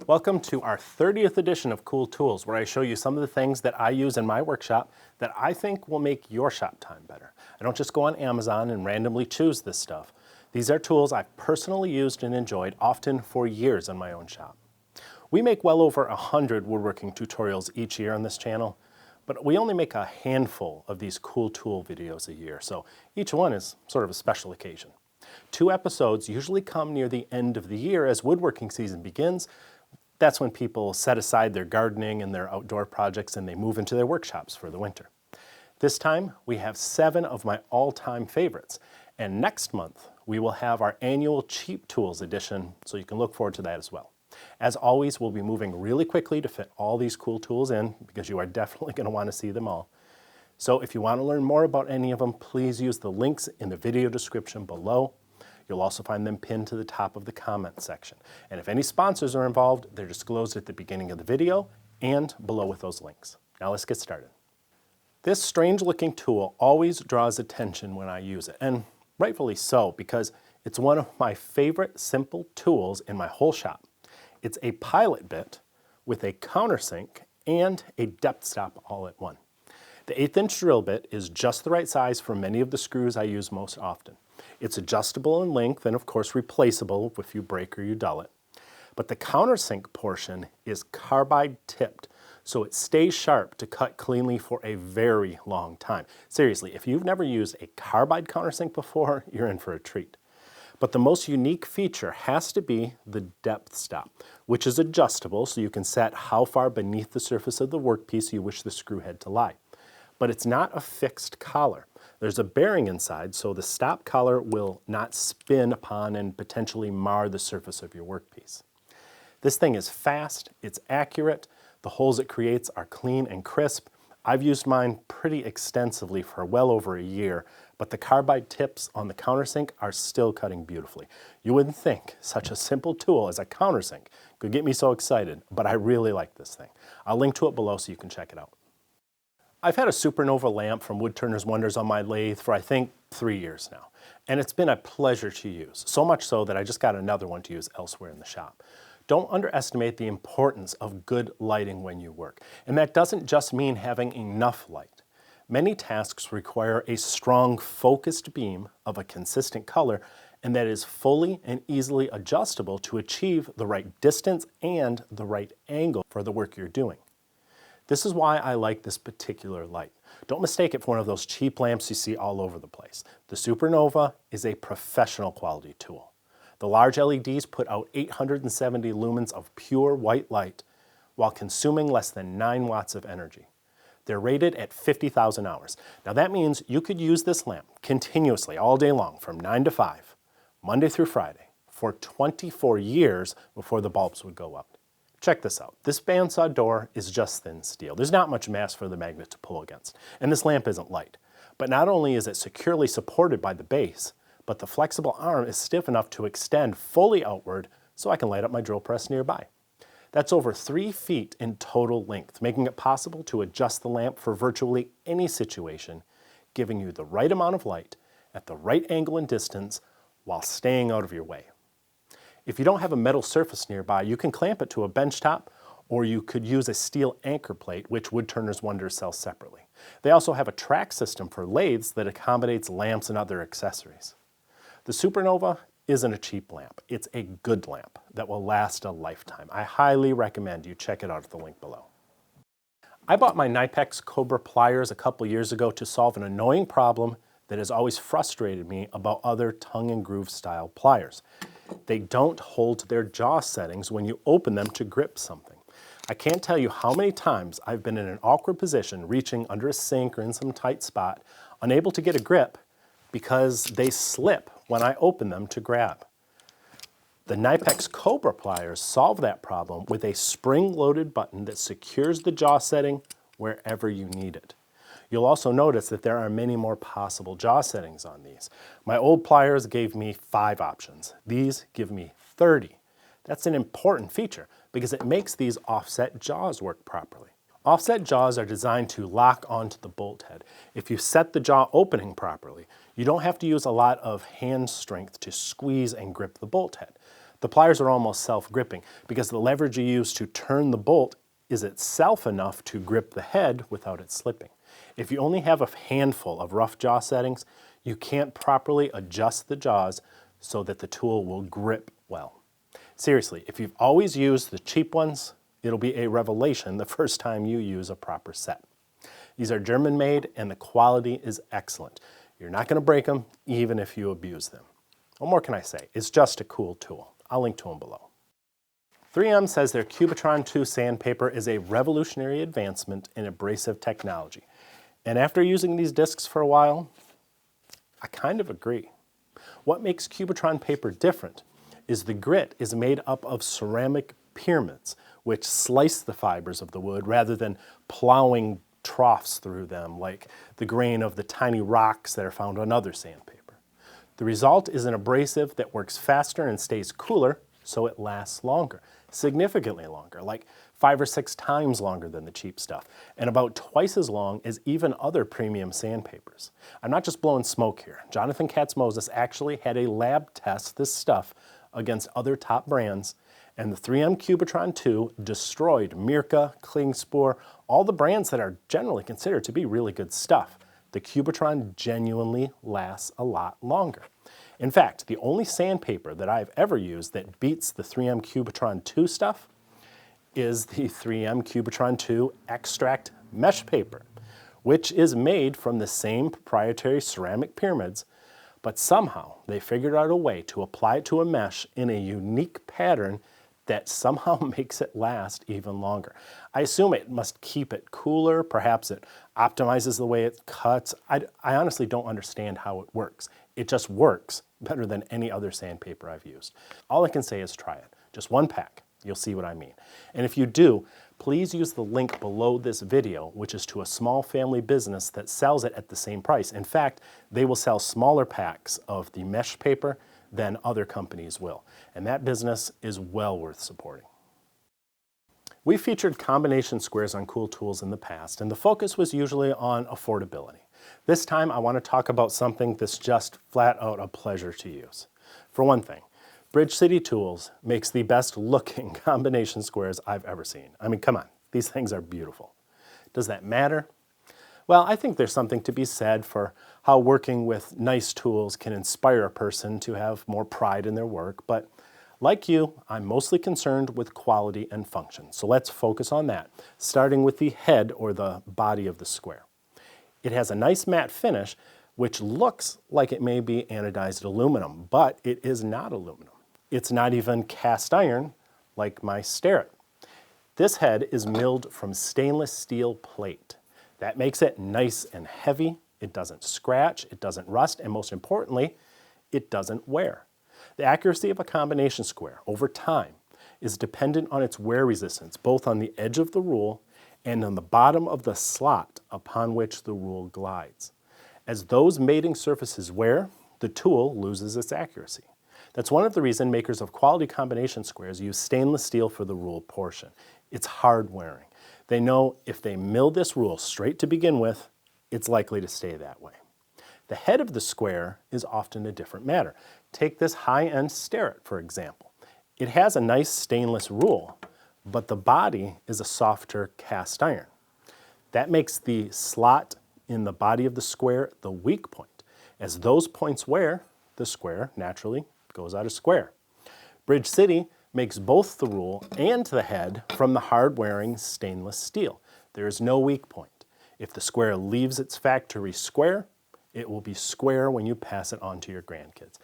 Welcome to our 30th edition of Cool Tools, where I show you some of the things that I use in my workshop that I think will make your shop time better. I don't just go on Amazon and randomly choose this stuff. These are tools I've personally used and enjoyed, often for years in my own shop. We make well over 100 woodworking tutorials each year on this channel, but we only make a handful of these cool tool videos a year, so each one is sort of a special occasion. 2 episodes usually come near the end of the year as woodworking season begins. That's when people set aside their gardening and their outdoor projects and they move into their workshops for the winter. This time we have 7 of my all-time favorites, and next month we will have our annual Cheap Tools edition, so you can look forward to that as well. As always, we'll be moving really quickly to fit all these cool tools in because you are definitely going to want to see them all. So if you want to learn more about any of them, please use the links in the video description below. You'll also find them pinned to the top of the comment section. And if any sponsors are involved, they're disclosed at the beginning of the video and below with those links. Now let's get started. This strange looking tool always draws attention when I use it, and rightfully so, because it's one of my favorite simple tools in my whole shop. It's a pilot bit with a countersink and a depth stop all at one. The 1/8 inch drill bit is just the right size for many of the screws I use most often. It's adjustable in length and of course replaceable if you break or you dull it. But the countersink portion is carbide tipped, so it stays sharp to cut cleanly for a very long time. Seriously, if you've never used a carbide countersink before, you're in for a treat. But the most unique feature has to be the depth stop, which is adjustable so you can set how far beneath the surface of the workpiece you wish the screw head to lie. But it's not a fixed collar. There's a bearing inside, so the stop collar will not spin upon and potentially mar the surface of your workpiece. This thing is fast, it's accurate, the holes it creates are clean and crisp. I've used mine pretty extensively for well over a year, but the carbide tips on the countersink are still cutting beautifully. You wouldn't think such a simple tool as a countersink could get me so excited, but I really like this thing. I'll link to it below so you can check it out. I've had a Supernova lamp from Woodturner's Wonders on my lathe for I think 3 years now, and it's been a pleasure to use, so much so that I just got another one to use elsewhere in the shop. Don't underestimate the importance of good lighting when you work, and that doesn't just mean having enough light. Many tasks require a strong focused beam of a consistent color, and that is fully and easily adjustable to achieve the right distance and the right angle for the work you're doing. This is why I like this particular light. Don't mistake it for one of those cheap lamps you see all over the place. The Supernova is a professional quality tool. The large LEDs put out 870 lumens of pure white light while consuming less than 9 watts of energy. They're rated at 50,000 hours. Now that means you could use this lamp continuously all day long from 9 to 5, Monday through Friday, for 24 years before the bulbs would go out. Check this out. This bandsaw door is just thin steel. There's not much mass for the magnet to pull against, and this lamp isn't light. But not only is it securely supported by the base, but the flexible arm is stiff enough to extend fully outward so I can light up my drill press nearby. That's over 3 feet in total length, making it possible to adjust the lamp for virtually any situation, giving you the right amount of light at the right angle and distance while staying out of your way. If you don't have a metal surface nearby, you can clamp it to a bench top, or you could use a steel anchor plate, which Woodturner's Wonders sells separately. They also have a track system for lathes that accommodates lamps and other accessories. The Supernova isn't a cheap lamp. It's a good lamp that will last a lifetime. I highly recommend you check it out at the link below. I bought my Knipex Cobra pliers a couple years ago to solve an annoying problem that has always frustrated me about other tongue and groove style pliers. They don't hold their jaw settings when you open them to grip something. I can't tell you how many times I've been in an awkward position reaching under a sink or in some tight spot, unable to get a grip because they slip when I open them to grab. The Knipex Cobra pliers solve that problem with a spring-loaded button that secures the jaw setting wherever you need it. You'll also notice that there are many more possible jaw settings on these. My old pliers gave me 5 options. These give me 30. That's an important feature because it makes these offset jaws work properly. Offset jaws are designed to lock onto the bolt head. If you set the jaw opening properly, you don't have to use a lot of hand strength to squeeze and grip the bolt head. The pliers are almost self-gripping because the leverage you use to turn the bolt is itself enough to grip the head without it slipping. If you only have a handful of rough jaw settings, you can't properly adjust the jaws so that the tool will grip well. Seriously, if you've always used the cheap ones, it'll be a revelation the first time you use a proper set. These are German made and the quality is excellent. You're not going to break them even if you abuse them. What more can I say? It's just a cool tool. I'll link to them below. 3M says their Cubitron II Sandpaper is a revolutionary advancement in abrasive technology. And after using these discs for a while, I kind of agree. What makes Cubitron paper different is the grit is made up of ceramic pyramids, which slice the fibers of the wood rather than plowing troughs through them like the grain of the tiny rocks that are found on other sandpaper. The result is an abrasive that works faster and stays cooler, so it lasts longer, significantly longer, like 5 or 6 times longer than the cheap stuff, and about twice as long as even other premium sandpapers. I'm not just blowing smoke here. Jonathan Katz-Moses actually had a lab test this stuff against other top brands, and the 3M Cubitron II destroyed Mirka, Klingspor, all the brands that are generally considered to be really good stuff. The Cubitron genuinely lasts a lot longer. In fact, the only sandpaper that I've ever used that beats the 3M Cubitron II stuff is the 3M Cubitron II Extract Mesh Paper, which is made from the same proprietary ceramic pyramids, but somehow they figured out a way to apply it to a mesh in a unique pattern that somehow makes it last even longer. I assume it must keep it cooler, perhaps it optimizes the way it cuts. I honestly don't understand how it works. It just works better than any other sandpaper I've used. All I can say is try it. Just one pack. You'll see what I mean. And if you do, please use the link below this video, which is to a small family business that sells it at the same price. In fact, they will sell smaller packs of the mesh paper than other companies will. And that business is well worth supporting. We featured combination squares on Cool Tools in the past, and the focus was usually on affordability. This time, I want to talk about something that's just flat out a pleasure to use. For one thing, Bridge City Tools makes the best looking combination squares I've ever seen. I mean, come on, these things are beautiful. Does that matter? Well, I think there's something to be said for how working with nice tools can inspire a person to have more pride in their work, but like you, I'm mostly concerned with quality and function. So let's focus on that, starting with the head or the body of the square. It has a nice matte finish, which looks like it may be anodized aluminum, but it is not aluminum. It's not even cast iron like my Starrett. This head is milled from stainless steel plate. That makes it nice and heavy. It doesn't scratch, it doesn't rust, and most importantly, it doesn't wear. The accuracy of a combination square over time is dependent on its wear resistance, both on the edge of the rule and on the bottom of the slot upon which the rule glides. As those mating surfaces wear, the tool loses its accuracy. That's one of the reasons makers of quality combination squares use stainless steel for the rule portion. It's hard wearing. They know if they mill this rule straight to begin with, it's likely to stay that way. The head of the square is often a different matter. Take this high-end Starrett, for example. It has a nice stainless rule, but the body is a softer cast iron. That makes the slot in the body of the square the weak point. As those points wear, the square naturally goes out of square. Bridge City makes both the rule and the head from the hard-wearing stainless steel. There is no weak point. If the square leaves its factory square, it will be square when you pass it on to your grandkids.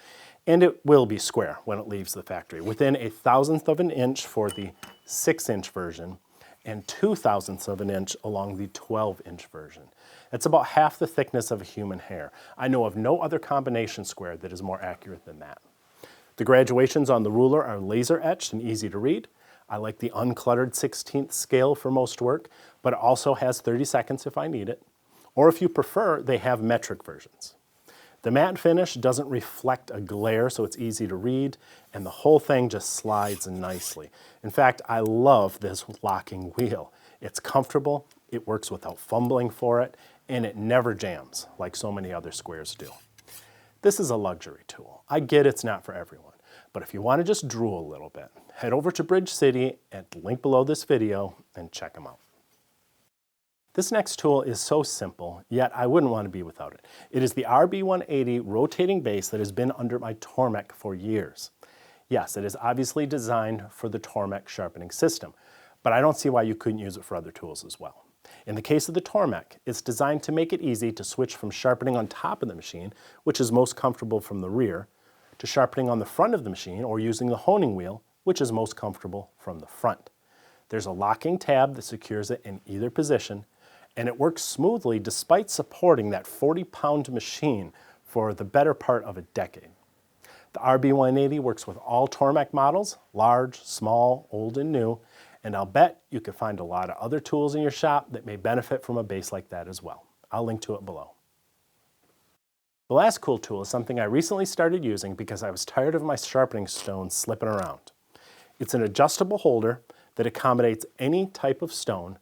And it will be square when it leaves the factory, within 1/1000th of an inch for the 6-inch version and 2/1000ths of an inch along the 12-inch version. That's about half the thickness of a human hair. I know of no other combination square that is more accurate than that. The graduations on the ruler are laser etched and easy to read. I like the uncluttered 16th scale for most work, but it also has 30 seconds if I need it. Or if you prefer, they have metric versions. The matte finish doesn't reflect a glare, so it's easy to read, and the whole thing just slides nicely. In fact, I love this locking wheel. It's comfortable, it works without fumbling for it, and it never jams like so many other squares do. This is a luxury tool. I get it's not for everyone, But if you want to just drool a little bit, head over to Bridge City at the link below this video and check them out. This next tool is so simple, yet I wouldn't want to be without it. It is the RB180 rotating base that has been under my Tormek for years. Yes, it is obviously designed for the Tormek sharpening system, but I don't see why you couldn't use it for other tools as well. In the case of the Tormek, it's designed to make it easy to switch from sharpening on top of the machine, which is most comfortable from the rear, to sharpening on the front of the machine or using the honing wheel, which is most comfortable from the front. There's a locking tab that secures it in either position, and it works smoothly despite supporting that 40-pound machine for the better part of a decade. The RB180 works with all Tormek models, large, small, old, and new, and I'll bet you can find a lot of other tools in your shop that may benefit from a base like that as well. I'll link to it below. The last cool tool is something I recently started using because I was tired of my sharpening stones slipping around. It's an adjustable holder that accommodates any type of stone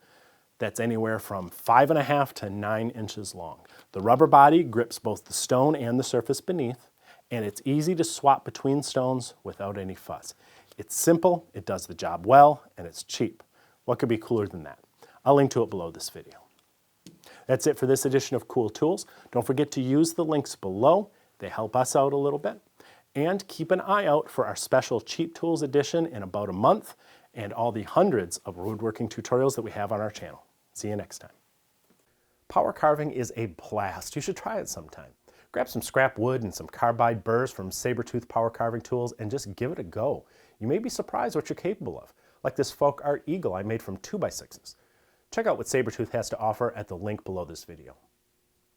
that's anywhere from 5.5 to 9 inches long. The rubber body grips both the stone and the surface beneath, and it's easy to swap between stones without any fuss. It's simple, it does the job well, and it's cheap. What could be cooler than that? I'll link to it below this video. That's it for this edition of Cool Tools. Don't forget to use the links below. They help us out a little bit. And keep an eye out for our special Cheap Tools edition in about a month and all the hundreds of woodworking tutorials that we have on our channel. See you next time. Power carving is a blast. You should try it sometime. Grab some scrap wood and some carbide burrs from Sabertooth power carving tools and just give it a go. You may be surprised what you're capable of, like this folk art eagle I made from 2x6s. Check out what Sabertooth has to offer at the link below this video.